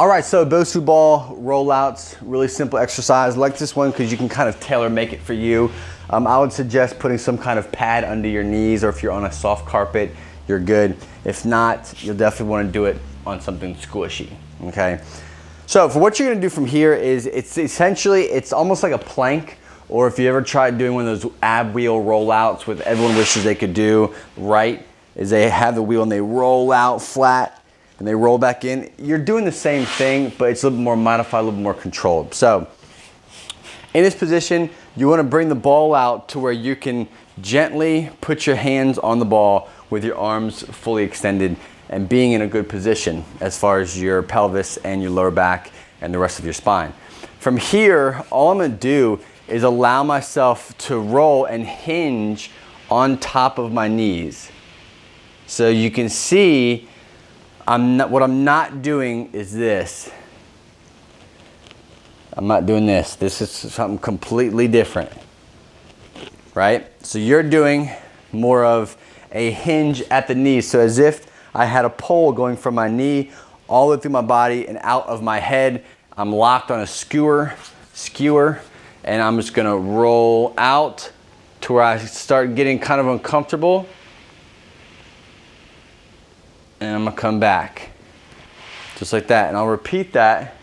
All right, so BOSU Ball rollouts, really simple exercise. I like this one because you can kind of tailor make it for you. I would suggest putting some kind of pad under your knees, or if you're on a soft carpet, you're good. If not, you'll definitely want to do it on something squishy, okay? So for what you're gonna do from here is, it's almost like a plank, or if you ever tried doing one of those ab wheel rollouts, with everyone wishes they could do, right? Is they have the wheel and they roll out flat and they roll back in. You're doing the same thing, but it's a little bit more modified, a little bit more controlled. So in this position, you want to bring the ball out to where you can gently put your hands on the ball with your arms fully extended and being in a good position as far as your pelvis and your lower back and the rest of your spine. From here, all I'm going to do is allow myself to roll and hinge on top of my knees. So you can see what I'm not doing is this. I'm not doing this. This is something completely different, right? So you're doing more of a hinge at the knees. So as if I had a pole going from my knee all the way through my body and out of my head. I'm locked on a skewer, and I'm just gonna roll out to where I start getting kind of uncomfortable. And I'm gonna come back, just like that. And I'll repeat that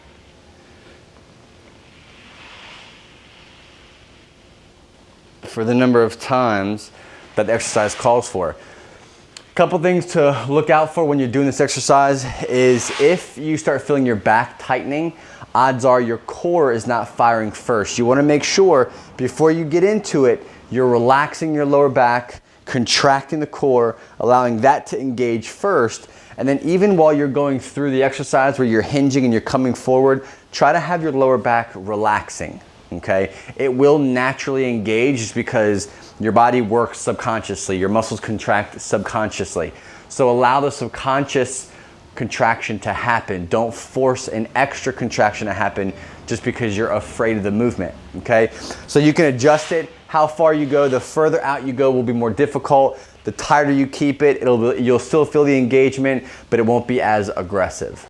for the number of times that the exercise calls for. A couple things to look out for when you're doing this exercise is if you start feeling your back tightening, odds are your core is not firing first. You wanna make sure before you get into it, you're relaxing your lower back, contracting the core, allowing that to engage first. And then even while you're going through the exercise where you're hinging and you're coming forward, try to have your lower back relaxing, okay? It will naturally engage just because your body works subconsciously, your muscles contract subconsciously. So allow the subconscious contraction to happen. Don't force an extra contraction to happen just because you're afraid of the movement, okay? So you can adjust it. How far you go, the further out you go will be more difficult. The tighter you keep it, you'll still feel the engagement, but it won't be as aggressive.